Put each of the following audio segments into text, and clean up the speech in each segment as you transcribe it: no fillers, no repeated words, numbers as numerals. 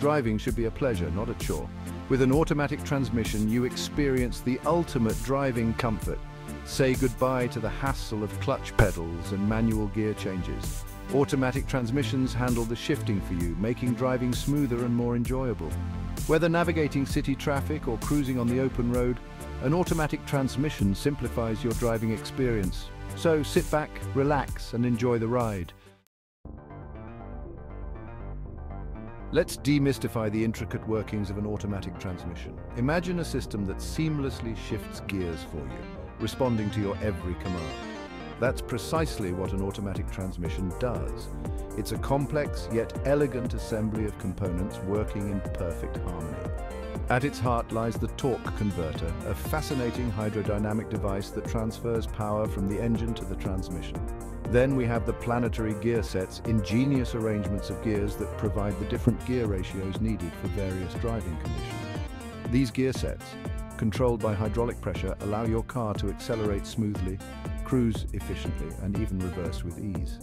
Driving should be a pleasure, not a chore. With an automatic transmission, you experience the ultimate driving comfort. Say goodbye to the hassle of clutch pedals and manual gear changes. Automatic transmissions handle the shifting for you, making driving smoother and more enjoyable. Whether navigating city traffic or cruising on the open road, an automatic transmission simplifies your driving experience. So sit back, relax, and enjoy the ride. Let's demystify the intricate workings of an automatic transmission. Imagine a system that seamlessly shifts gears for you, responding to your every command. That's precisely what an automatic transmission does. It's a complex yet elegant assembly of components working in perfect harmony. At its heart lies the torque converter, a fascinating hydrodynamic device that transfers power from the engine to the transmission. Then we have the planetary gear sets, ingenious arrangements of gears that provide the different gear ratios needed for various driving conditions. These gear sets, controlled by hydraulic pressure, allow your car to accelerate smoothly, cruise efficiently, and even reverse with ease.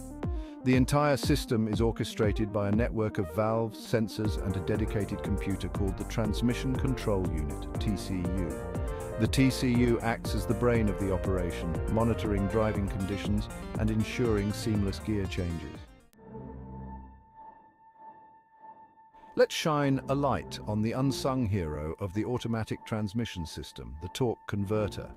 The entire system is orchestrated by a network of valves, sensors, and a dedicated computer called the Transmission Control Unit, TCU. The TCU acts as the brain of the operation, monitoring driving conditions and ensuring seamless gear changes. Let's shine a light on the unsung hero of the automatic transmission system, the torque converter.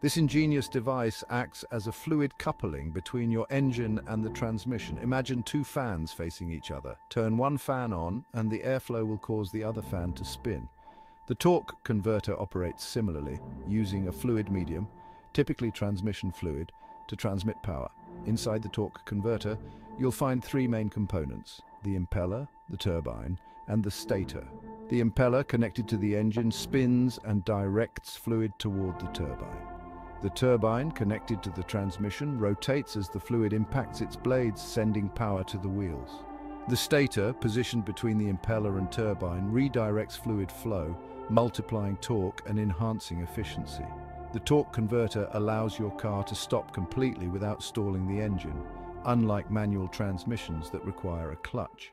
This ingenious device acts as a fluid coupling between your engine and the transmission. Imagine two fans facing each other. Turn one fan on and the airflow will cause the other fan to spin. The torque converter operates similarly, using a fluid medium, typically transmission fluid, to transmit power. Inside the torque converter, you'll find three main components: the impeller, the turbine, and the stator. The impeller, connected to the engine, spins and directs fluid toward the turbine. The turbine, connected to the transmission, rotates as the fluid impacts its blades, sending power to the wheels. The stator, positioned between the impeller and turbine, redirects fluid flow, multiplying torque and enhancing efficiency. The torque converter allows your car to stop completely without stalling the engine, unlike manual transmissions that require a clutch.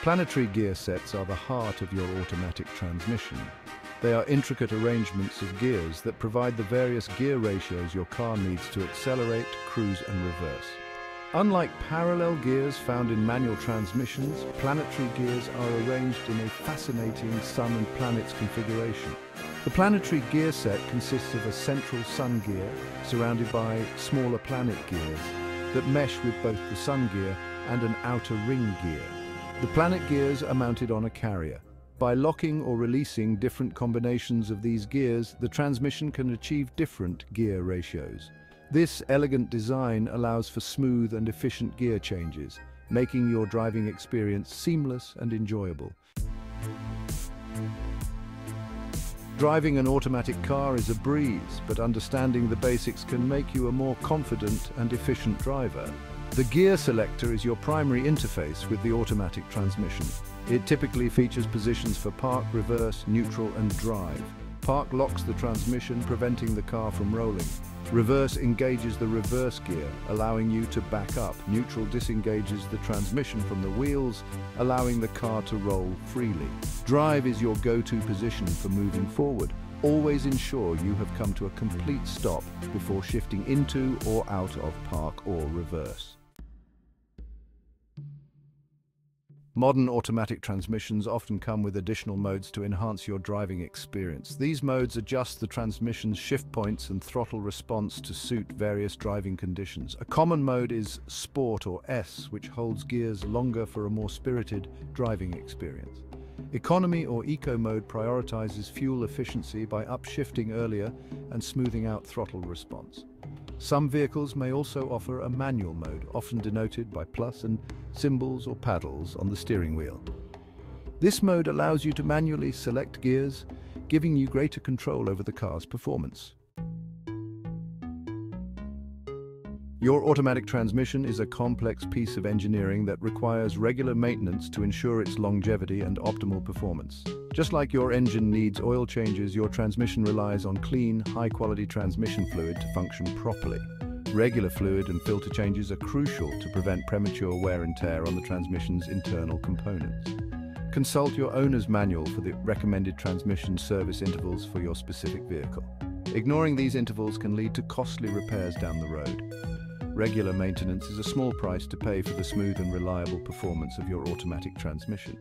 Planetary gear sets are the heart of your automatic transmission. They are intricate arrangements of gears that provide the various gear ratios your car needs to accelerate, cruise, and reverse. Unlike parallel gears found in manual transmissions, planetary gears are arranged in a fascinating sun and planets configuration. The planetary gear set consists of a central sun gear surrounded by smaller planet gears that mesh with both the sun gear and an outer ring gear. The planet gears are mounted on a carrier. By locking or releasing different combinations of these gears, the transmission can achieve different gear ratios. This elegant design allows for smooth and efficient gear changes, making your driving experience seamless and enjoyable. Driving an automatic car is a breeze, but understanding the basics can make you a more confident and efficient driver. The gear selector is your primary interface with the automatic transmission. It typically features positions for park, reverse, neutral, and drive. Park locks the transmission, preventing the car from rolling. Reverse engages the reverse gear, allowing you to back up. Neutral disengages the transmission from the wheels, allowing the car to roll freely. Drive is your go-to position for moving forward. Always ensure you have come to a complete stop before shifting into or out of park or reverse. Modern automatic transmissions often come with additional modes to enhance your driving experience. These modes adjust the transmission's shift points and throttle response to suit various driving conditions. A common mode is Sport, or S, which holds gears longer for a more spirited driving experience. Economy or Eco mode prioritizes fuel efficiency by upshifting earlier and smoothing out throttle response. Some vehicles may also offer a manual mode, often denoted by plus and symbols or paddles on the steering wheel. This mode allows you to manually select gears, giving you greater control over the car's performance. Your automatic transmission is a complex piece of engineering that requires regular maintenance to ensure its longevity and optimal performance. Just like your engine needs oil changes, your transmission relies on clean, high-quality transmission fluid to function properly. Regular fluid and filter changes are crucial to prevent premature wear and tear on the transmission's internal components. Consult your owner's manual for the recommended transmission service intervals for your specific vehicle. Ignoring these intervals can lead to costly repairs down the road. Regular maintenance is a small price to pay for the smooth and reliable performance of your automatic transmission.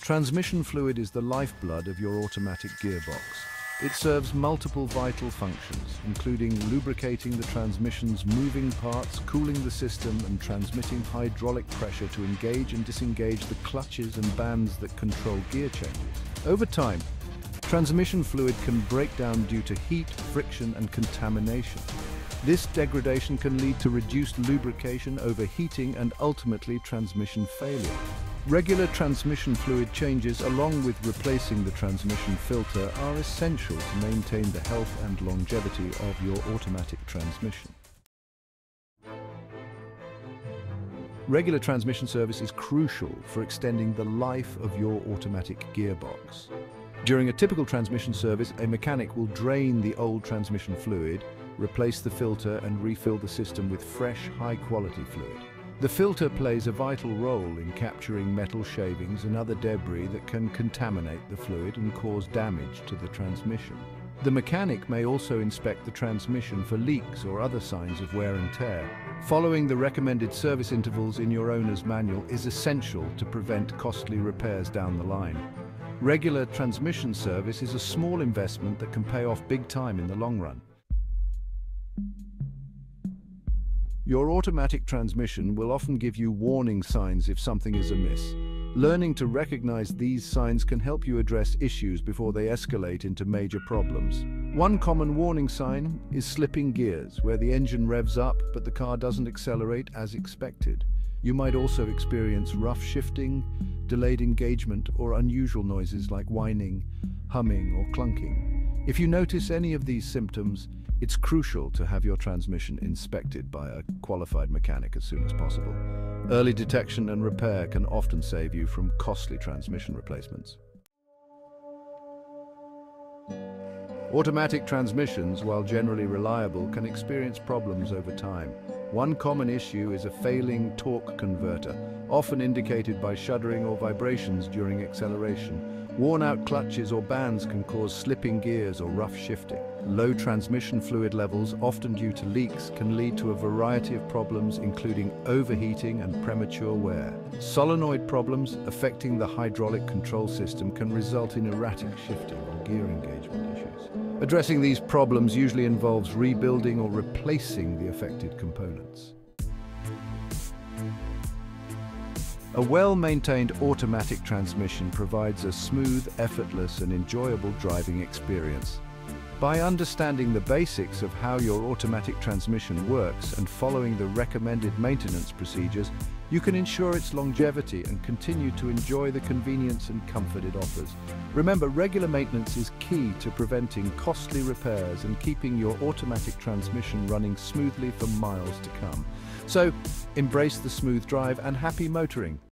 Transmission fluid is the lifeblood of your automatic gearbox. It serves multiple vital functions, including lubricating the transmission's moving parts, cooling the system, and transmitting hydraulic pressure to engage and disengage the clutches and bands that control gear changes. Over time, transmission fluid can break down due to heat, friction, and contamination. This degradation can lead to reduced lubrication, overheating, and ultimately transmission failure. Regular transmission fluid changes, along with replacing the transmission filter, are essential to maintain the health and longevity of your automatic transmission. Regular transmission service is crucial for extending the life of your automatic gearbox. During a typical transmission service, a mechanic will drain the old transmission fluid, replace the filter, and refill the system with fresh, high-quality fluid. The filter plays a vital role in capturing metal shavings and other debris that can contaminate the fluid and cause damage to the transmission. The mechanic may also inspect the transmission for leaks or other signs of wear and tear. Following the recommended service intervals in your owner's manual is essential to prevent costly repairs down the line. Regular transmission service is a small investment that can pay off big time in the long run. Your automatic transmission will often give you warning signs if something is amiss. Learning to recognize these signs can help you address issues before they escalate into major problems. One common warning sign is slipping gears, where the engine revs up but the car doesn't accelerate as expected. You might also experience rough shifting, delayed engagement, or unusual noises like whining, humming, or clunking. If you notice any of these symptoms, it's crucial to have your transmission inspected by a qualified mechanic as soon as possible. Early detection and repair can often save you from costly transmission replacements. Automatic transmissions, while generally reliable, can experience problems over time. One common issue is a failing torque converter, often indicated by shuddering or vibrations during acceleration. Worn-out clutches or bands can cause slipping gears or rough shifting. Low transmission fluid levels, often due to leaks, can lead to a variety of problems, including overheating and premature wear. Solenoid problems affecting the hydraulic control system can result in erratic shifting or gear engagement issues. Addressing these problems usually involves rebuilding or replacing the affected components. A well-maintained automatic transmission provides a smooth, effortless, and enjoyable driving experience. By understanding the basics of how your automatic transmission works and following the recommended maintenance procedures, you can ensure its longevity and continue to enjoy the convenience and comfort it offers. Remember, regular maintenance is key to preventing costly repairs and keeping your automatic transmission running smoothly for miles to come. So, embrace the smooth drive and happy motoring.